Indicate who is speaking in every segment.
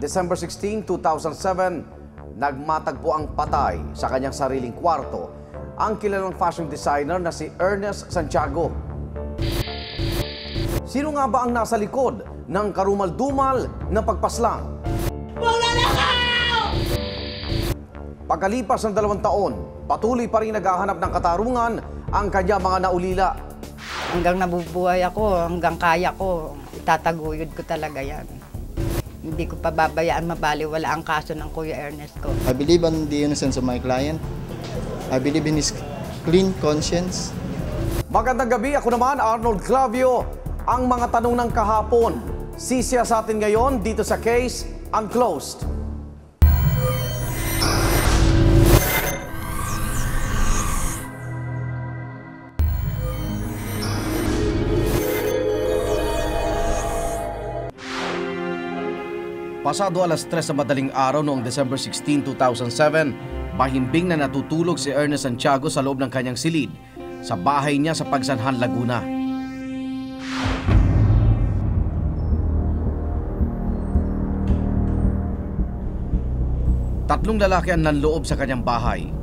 Speaker 1: December 16, 2007, nagmatagpo ang patay sa kanyang sariling kwarto ang kilalang fashion designer na si Ernest Santiago. Sino nga ba ang nasa likod ng karumal-dumal na pagpaslang? Pagkalipas ng 2 taon, patuloy pa rin naghahanap ng katarungan ang kanyang mga naulila.
Speaker 2: Hanggang nabubuhay ako, hanggang kaya ko, itataguyod ko talaga yan. Hindi ko pa babayaan mabaliwala ang kaso ng Kuya Ernest ko.
Speaker 3: I believe in the innocence of my client. I believe in his clean conscience.
Speaker 1: Magandang gabi, ako naman Arnold Clavio. Ang mga tanong ng kahapon, sisiya sa atin ngayon dito sa Case Unclosed. Pasado alas 3 sa madaling araw noong December 16, 2007, mahimbing na natutulog si Ernest Santiago sa loob ng kanyang silid sa bahay niya sa Pagsanhan, Laguna. Tatlong lalaki ang nanloob sa kanyang bahay.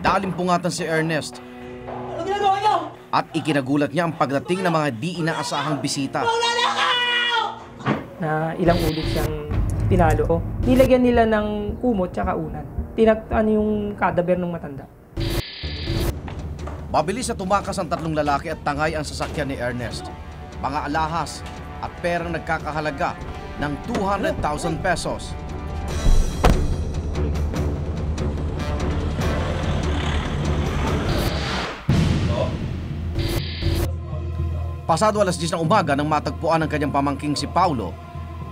Speaker 1: Dalimpungatan si Ernest.
Speaker 4: Ano ginagawa niyo?
Speaker 1: At ikinagulat niya ang pagdating ng mga di inaasahang bisita.
Speaker 4: Na ilang ulit siyang pinalo. Nilagyan nila ng kumot tsaka unan. Tinaktan yung kadaber ng matanda.
Speaker 1: Mabilis na tumakas ang tatlong lalaki at tangay ang sasakyan ni Ernest. Mga alahas at perang nagkakahalaga ng 200,000 pesos. Pasado alas 10 ng umaga nang matagpuan ng kanyang pamangking si Paulo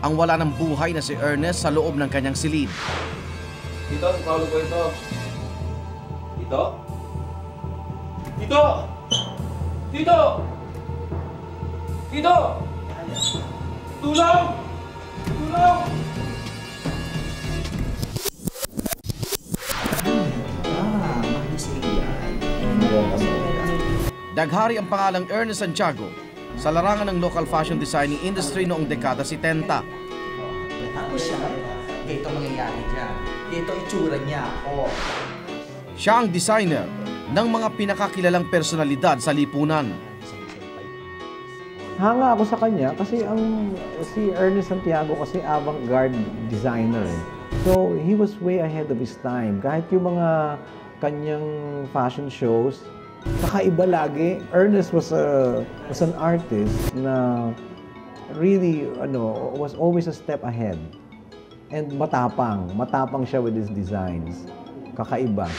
Speaker 1: ang wala ng buhay na si Ernest sa loob ng kanyang silid.
Speaker 5: Dito, si Paulo po ito. Dito? Dito! Dito! Dito! Tulong! Tulong!
Speaker 1: Daghari ang pangalang Ernest Santiago sa larangan ng local fashion designing industry noong dekada 70.
Speaker 6: Tapos siya, dito mangyayari niya. Dito itsura niya. Oh.
Speaker 1: Siya ang designer ng mga pinakakilalang personalidad sa lipunan.
Speaker 7: Hanga ako sa kanya kasi si Ernest Santiago kasi avant-garde designer. So he was way ahead of his time. Kahit yung mga kanyang fashion shows, kakaiba lagi. Ernest was an artist na really was always a step ahead. And matapang siya with his designs. Kakaiba.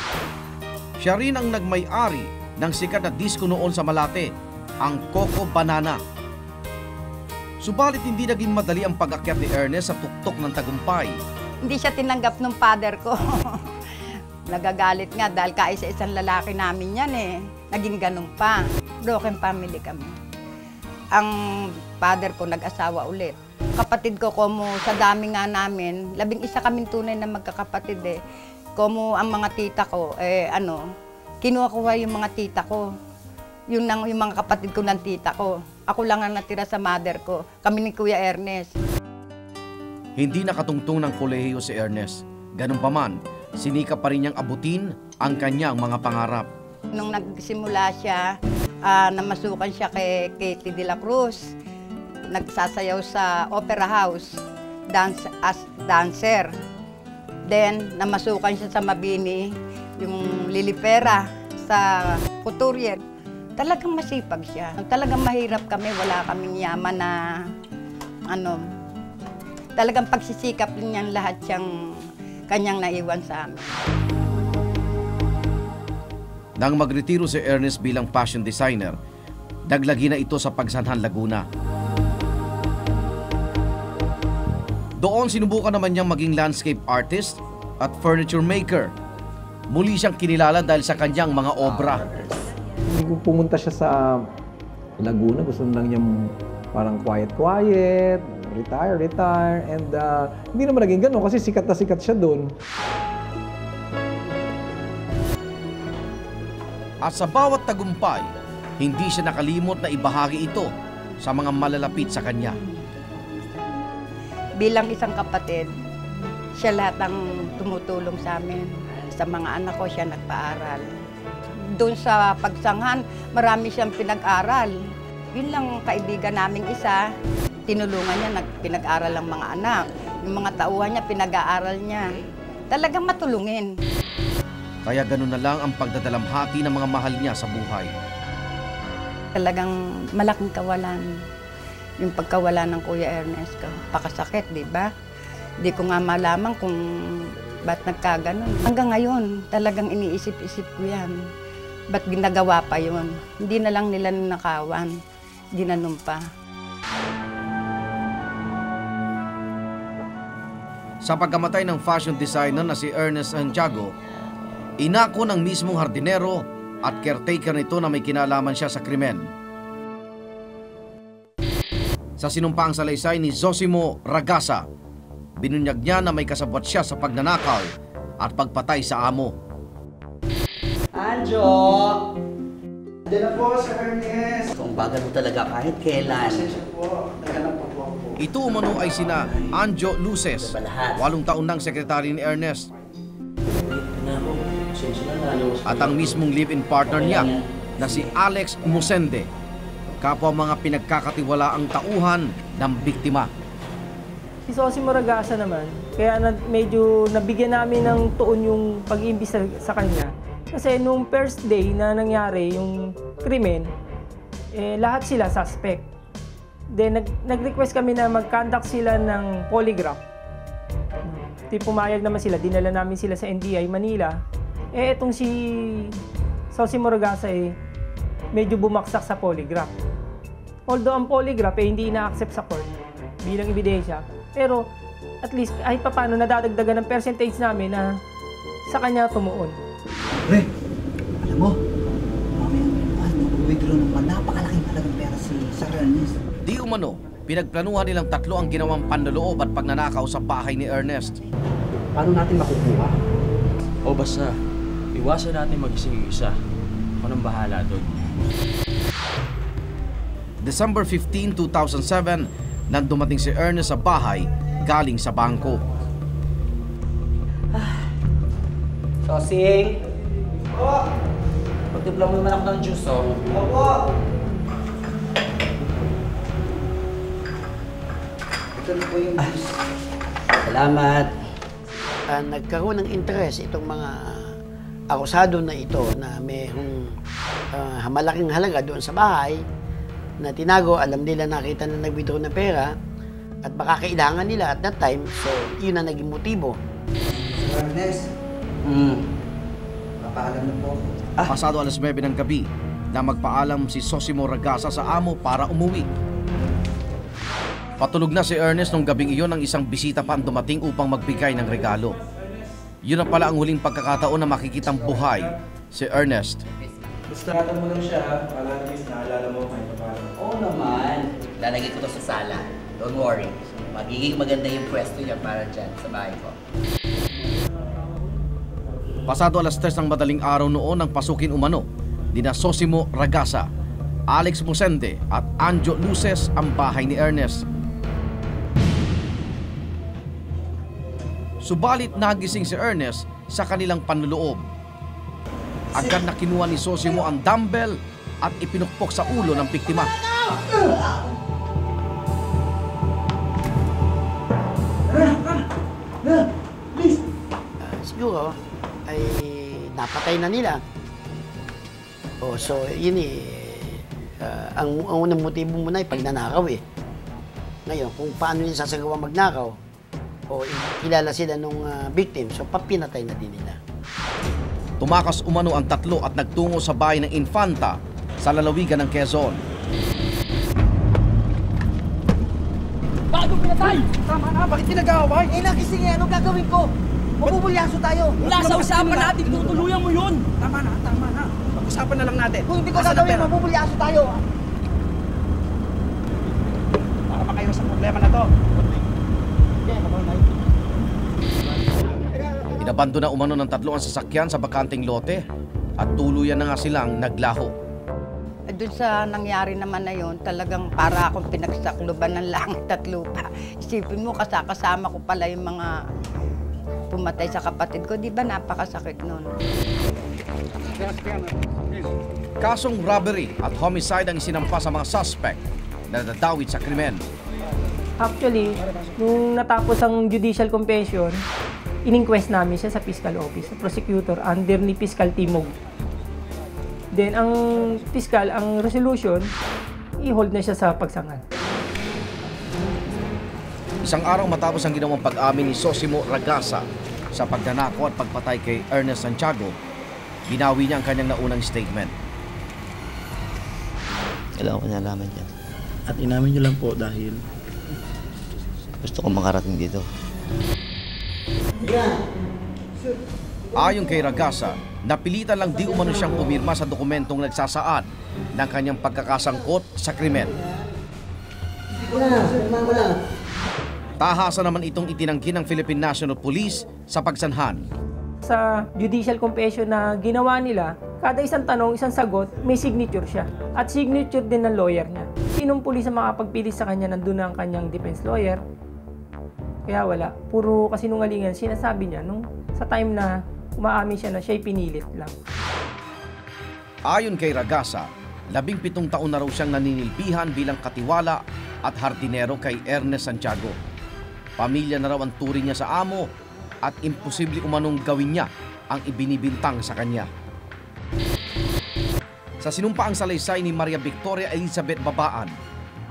Speaker 1: Siya rin ang nagmay-ari ng sikat na disco noon sa Malate, ang Coco Banana. Subalit hindi naging madali ang pag-akyat ni Ernest sa tuktok ng tagumpay.
Speaker 2: Hindi siya tinanggap ng father ko. Nagagalit nga dahil kaisa-isang lalaki namin yan eh. Naging ganun pa. Broken family kami. Ang father ko nag-asawa ulit. Kapatid ko, sa dami nga namin, 11 kaming tunay na magkakapatid eh. Ang mga tita ko, kinuha yung mga tita ko. Yung mga kapatid ko ng tita ko. Ako lang ang natira sa mother ko. Kami ni Kuya Ernest.
Speaker 1: Hindi nakatungtong ng kolehiyo si Ernest. Ganun pa man, sinikap pa rin niyang abutin ang kanyang mga pangarap.
Speaker 2: Nung nagsimula siya, namasukan siya kay Katie de la Cruz. Nagsasayaw sa Opera House, as dancer. Then, namasukan siya sa Mabini, yung Lilipera, sa Couturier. Talagang masipag siya. Talagang mahirap kami, wala kaming yaman na, talagang pagsisikap niyan lahat siyang kanyang naiwan sa amin.
Speaker 1: Nang magretiro si Ernest bilang fashion designer, daglagi na ito sa Pagsanhan, Laguna. Doon sinubukan naman niyang maging landscape artist at furniture maker. Muli siyang kinilala dahil sa kanyang mga obra.
Speaker 7: Kung pumunta siya sa Laguna, gusto lang niya parang quiet, retire. And hindi naman naging gano'n kasi sikat na sikat siya doon.
Speaker 1: At sa bawat tagumpay, hindi siya nakalimot na ibahagi ito sa mga malalapit sa kanya.
Speaker 2: Bilang isang kapatid, siya lahat ang tumutulong sa amin. Sa mga anak ko, siya nagpaaral. Doon sa pagsanghan, marami siyang pinag-aral. Yun lang kaibigan naming isa, tinulungan niya, pinag-aral ang mga anak. Yung mga tauhan niya, pinag-aaral niya. Talagang matulungin.
Speaker 1: Kaya ganun na lang ang pagdadalamhati ng mga mahal niya sa buhay.
Speaker 2: Talagang malaking kawalan. Yung pagkawala ng Kuya Ernest ko. Pakasakit, di ba? Di ko nga malaman kung ba't nagkaganon. Hanggang ngayon, talagang iniisip-isip ko yan. Ba't ginagawa pa yun? Hindi na lang nila ninakawan. Ginanong pa.
Speaker 1: Sa pagkamatay ng fashion designer na si Ernest Santiago, inako ng mismong hardinero at caretaker nito na may kinalaman siya sa krimen. Sa sinumpaang salaysay ni Zosimo Ragasa, binunyag niya na may kasabwat siya sa pagnanakaw at pagpatay sa amo.
Speaker 6: Anjo!
Speaker 3: Diyan na po, Sir Ernest.
Speaker 6: Kung bagal mo talaga kahit kailan.
Speaker 3: Pasensya po. Naghanap po po.
Speaker 1: Ito umano ay sina Anjo Luces, 8 taon nang sekretary ni Ernest, at ang mismong live-in partner niya na si Alex Musende, kapwa mga pinagkakatiwalaang tauhan ng biktima.
Speaker 4: Si Sosi Moragasa naman, kaya medyo nabigyan namin ng tuon yung pag-iimbis sa kanya. Kasi nung first day na nangyari yung krimen, lahat sila suspect. Then nag-request kami na mag-conduct sila ng polygraph. Pumayag naman sila, dinala namin sila sa NBI Manila. Etong si Sosi Moragasa medyo bumaksak sa polygraph. Although ang polygraph hindi ina-accept sa court bilang ebidensya, pero at least kahit paano nadadagdagan ng percentage namin na sa kanya tumuon.
Speaker 6: Pre, alam mo, withdraw naman napakalaking halagang pera si Sir Ernest.
Speaker 1: Di umano, pinagplanuhan nilang tatlo ang ginawang panloloob at pagnanakaw sa bahay ni Ernest.
Speaker 6: Paano natin makukuha?
Speaker 5: O basta, iwasan natin magising yung isa. Ako nang bahala doon.
Speaker 1: December 15, 2007, nang dumating si Ernest sa bahay galing sa bangko.
Speaker 6: Sosing! Opo! Pagtipla mo naman ako ng juice, oh. Opo! Ito na po yung juice.
Speaker 8: Salamat. Nagkaroon ng interest itong mga akusado na ito na mayroong malaking halaga doon sa bahay na tinago, alam nila nakita na nag-withdraw ng pera at baka kailangan nila at that time, so yun na naging motibo.
Speaker 6: Sir Ernest, papaalam na po.
Speaker 1: Pasado alas 9 ng gabi na magpaalam si Zosimo Ragasa sa amo para umuwi. Patulog na si Ernest nung gabing iyon ng isang bisita pa ang dumating upang magbigay ng regalo. Yun na pala ang huling pagkakataon na makikitang buhay si Ernest.
Speaker 5: Basta mo lang siya, para at least naalala mo kahit paano.
Speaker 6: Oo naman. Lalagay ko to sa sala. Don't worry. Magiging maganda yung pwesto niya para dyan sa bahay ko.
Speaker 1: Pasado alas 3 ng madaling araw noon nang pasukin umano dina Zosimo Ragasa, Alex Musende at Anjo Luces ang bahay ni Ernest. Subalit nagising si Ernest sa kanilang panloloob. Agad na kinuha ni Zosimo ang dumbbell at ipinukpok sa ulo ng biktima.
Speaker 8: Siguro ay napatay na nila. So yun ang unang motibo mo na ay pagnanakaw Ngayon, kung paano yung sasagawa magnakaw, kilala sila nung victim, so papinatay na din nila.
Speaker 1: Tumakas umano ang tatlo at nagtungo sa bahay ng Infanta sa lalawigan ng Quezon.
Speaker 9: Bagong pinatay!
Speaker 1: Tama na, bakit pinag-aaway?
Speaker 9: Eh, nagising eh. Anong gagawin ko? Mabubulyaso tayo. Wala sa usapan natin. Tutuluyan mo yun.
Speaker 1: Tama na. Pag-usapan na lang natin.
Speaker 9: Kung hindi ko gagawin, mabubulyaso tayo.
Speaker 1: Para makaiwas sa problema na to. Inabando na umano ng 3 ang sasakyan sa bakanting lote at tuluyan na nga silang naglaho.
Speaker 2: Doon sa nangyari naman na yon, talagang para akong pinagsakluban ng langit at lupa. Isipin mo, kasama ko pala yung mga pumatay sa kapatid ko. Di ba napakasakit nun?
Speaker 1: Kasong robbery at homicide ang isinampa sa mga suspect na nadadawit sa krimen.
Speaker 4: Actually, nung natapos ang judicial confession, in-inquest namin siya sa fiscal office, sa prosecutor, under ni Fiscal Timog. Then, ang fiscal, ang resolution, i-hold na siya sa pagsangan.
Speaker 1: Isang araw matapos ang ginawang pag-amin ni Sosimo Ragasa sa pagnanakaw at pagpatay kay Ernest Santiago, binawi niya ang kanyang naunang statement.
Speaker 10: Kailangan ko nalaman yan.
Speaker 11: At inamin niyo lang po dahil
Speaker 10: gusto ko makarating dito.
Speaker 1: Ayon kay Ragasa, napilitan lang di umano siyang pumirma sa dokumentong nagsasaad ng kanyang pagkakasangkot sa krimen. Tahasa naman itong itinanggi ng Philippine National Police sa pagsanhan.
Speaker 4: Sa judicial confession na ginawa nila, kada isang tanong, isang sagot, may signature siya. At signature din ng lawyer niya. Sinong pulis ang makapagpili sa kanya, nandun ang kanyang defense lawyer. Kaya wala. Puro kasinungalingan sinasabi niya nung sa time na umaamin siya na siya'y pinilit lang.
Speaker 1: Ayon kay Ragasa, 17 taon na raw siyang naninilbihan bilang katiwala at hardinero kay Ernest Santiago. Pamilya na raw ang turing niya sa amo at imposible umanong gawin niya ang ibinibintang sa kanya. Sa sinumpaang salaysay ni Maria Victoria Elizabeth Babaan,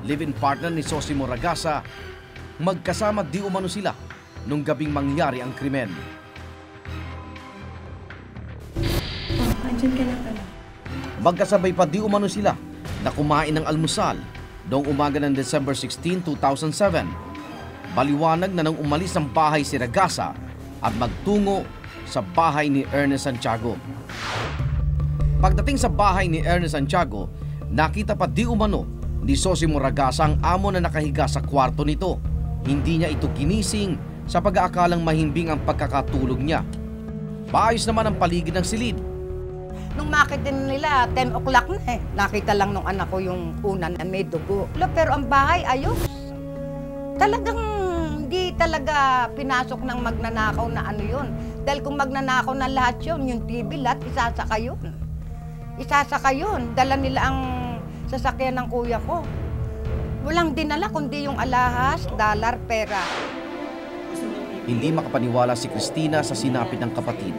Speaker 1: live-in partner ni Sosimo Ragasa, magkasama di umano sila nung gabing mangyari ang krimen.
Speaker 12: Andyan ka na pala.
Speaker 1: Magkasabay pa di umano sila na kumain ng almusal noong umaga ng December 16, 2007. Baliwanag na nang umalis ng bahay si Ragasa at magtungo sa bahay ni Ernest Santiago. Pagdating sa bahay ni Ernest Santiago, nakita pa di umano ni Sosimo Ragasa ang amo na nakahiga sa kwarto nito. Hindi niya ito ginising sa pag-aakalang mahimbing ang pagkakatulog niya. Maayos naman ang paligid ng silid.
Speaker 2: Nung makita nila, 10 o'clock na eh. Nakita lang nung anak ko yung una na may dugo. Pero ang bahay, ayos. Talagang hindi talaga pinasok ng magnanakaw na ano yun. Dahil kung magnanakaw na lahat yun, yung TV, lahat isasaka yun. Isasaka yun. Dala nila ang sasakyan ng kuya ko. Walang dinala kundi yung alahas, dollar, pera.
Speaker 1: Hindi makapaniwala si Cristina sa sinapit ng kapatid.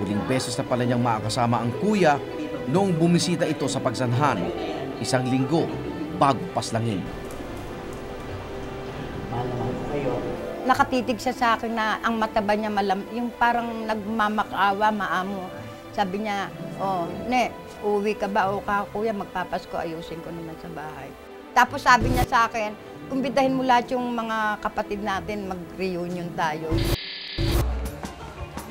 Speaker 1: Huling beses na pala niyang makakasama ang kuya noong bumisita ito sa pagsanhan, 1 linggo bago paslangin.
Speaker 2: Nakatitig siya sa akin na ang mataba niya yung parang nagmamakaawa, maamo. Sabi niya, oh, ne, uwi ka ba o ka kuya, magpapasko, ayusin ko naman sa bahay. Tapos sabi niya sa akin, kumbidahin mo lahat yung mga kapatid natin, mag-reunion tayo.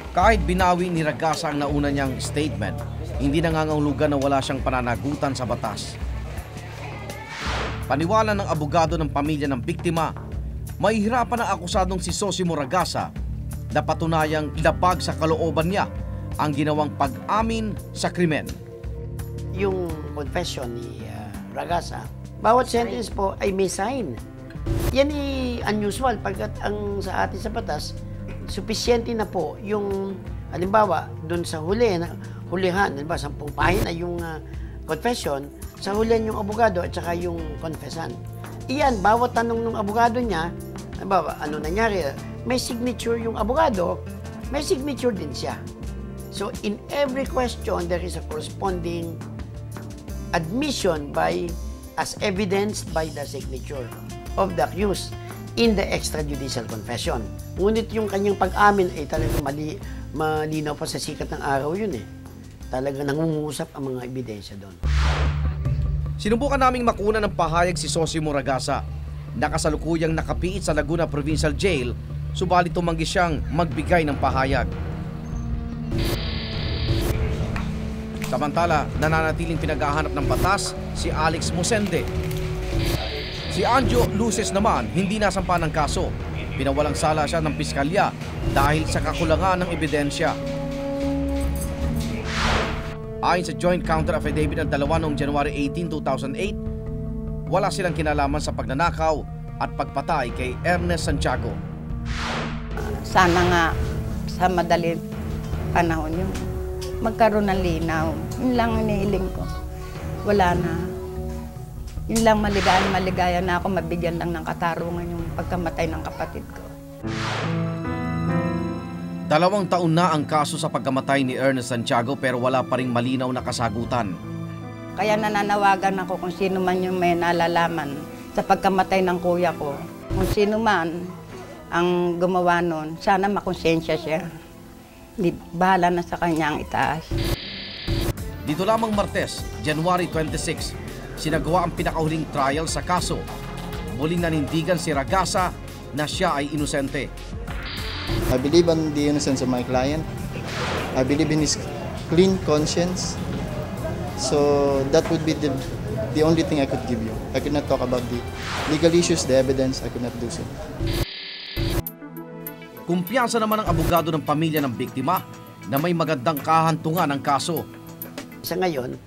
Speaker 1: Kahit binawi ni Ragasa ang nauna niyang statement, hindi nangangahulugan na wala siyang pananagutan sa batas. Paniwala ng abogado ng pamilya ng biktima, mahihirapan ang akusadong si Sosimo Ragasa na patunayang labag sa kalooban niya ang ginawang pag-amin sa krimen.
Speaker 8: Yung confession ni Ragasa, bawat sentence po ay may sign. Yan ay unusual pagkat ang sa atin sa batas, sufisyente na po yung, halimbawa, dun sa hulihan, halimbawa, 10 pahina yung confession, sa hulihan yung abogado at saka yung confessant. Iyan, bawat tanong ng abogado niya, halimbawa, ano nangyari, may signature yung abogado, may signature din siya. So, in every question, there is a corresponding admission as evidenced by the signature of the accused in the extrajudicial confession. Ngunit yung kanyang pag-amin ay talagang malinaw pa sa sikat ng araw yun eh. Talagang nangungusap ang mga ebidensya doon.
Speaker 1: Sinubukan naming makuna ng pahayag si Sosimo Ragasa. nakasalukuyang nakapiit sa Laguna Provincial Jail, subalit tumanggi siyang magbigay ng pahayag. Samantala, nananatiling pinaghahanap ng batas si Alex Mosende. Si Anjo Luces naman hindi nasampa ng kaso. Pinawalang sala siya ng piskalya dahil sa kakulangan ng ebidensya. Ayon sa joint counter affidavit ng dalawa noong January 18, 2008, wala silang kinalaman sa pagnanakaw at pagpatay kay Ernest Santiago.
Speaker 2: Sana nga sa madaling panahon yung magkaroon ng linaw. Yun lang ang inihiling ko. Wala na. Yun lang, maligaya na ako, mabigyan lang ng katarungan yung pagkamatay ng kapatid ko.
Speaker 1: 2 taon na ang kaso sa pagkamatay ni Ernest Santiago pero wala pa ring malinaw na kasagutan.
Speaker 2: Kaya nananawagan ako kung sino man yung may nalalaman sa pagkamatay ng kuya ko. Kung sino man ang gumawa nun, sana makonsensya siya. Bahala na sa kanya ang itaas.
Speaker 1: Dito lamang Martes, January 26, sinagawa ang pinakahuling trial sa kaso. Muling nanindigan si Ragasa na siya ay inosente.
Speaker 3: I believe on the innocence of my client. I believe in his clean conscience. So that would be the only thing I could give you. I could not talk about the legal issues, the evidence. I could not do so.
Speaker 1: Kumpiyansa naman ang abogado ng pamilya ng biktima na may magandang kahantungan ng kaso.
Speaker 8: Sa ngayon,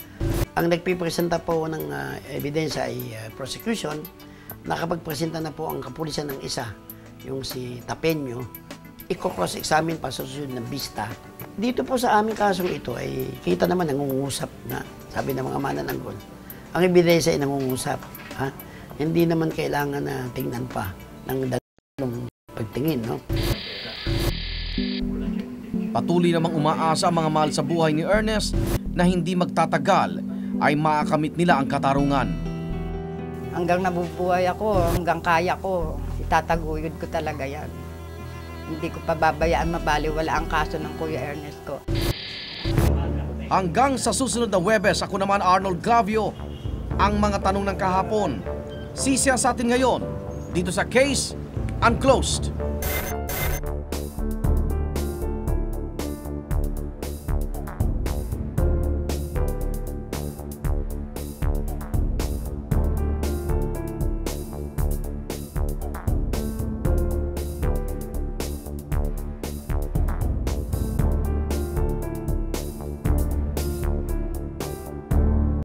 Speaker 8: ang nagpipresenta po ng ebidensya ay prosecution. Nakapagpresenta na po ang kapulisan ng isa, yung si Tapeño. I-cross-examine pa sa susunod na bista. Dito po sa aming kasong ito ay kita naman nangungusap na, sabi ng mga manananggol. Ang ebidensya ay nangungusap. Ha? Hindi naman kailangan na tingnan pa ng dalawang pagtingin, no?
Speaker 1: Patuloy namang umaasa ang mga mahal sa buhay ni Ernest na hindi magtatagal ay maakamit nila ang katarungan.
Speaker 2: Hanggang nabubuhay ako, hanggang kaya ko, itataguyod ko talaga yan. Hindi ko pababayaan mabaliwala ang kaso ng Kuya Ernest ko.
Speaker 1: Hanggang sa susunod na Huwebes, ako naman Arnold Glavio, ang mga tanong ng kahapon. Sisiya sa atin ngayon, dito sa Case Unclosed.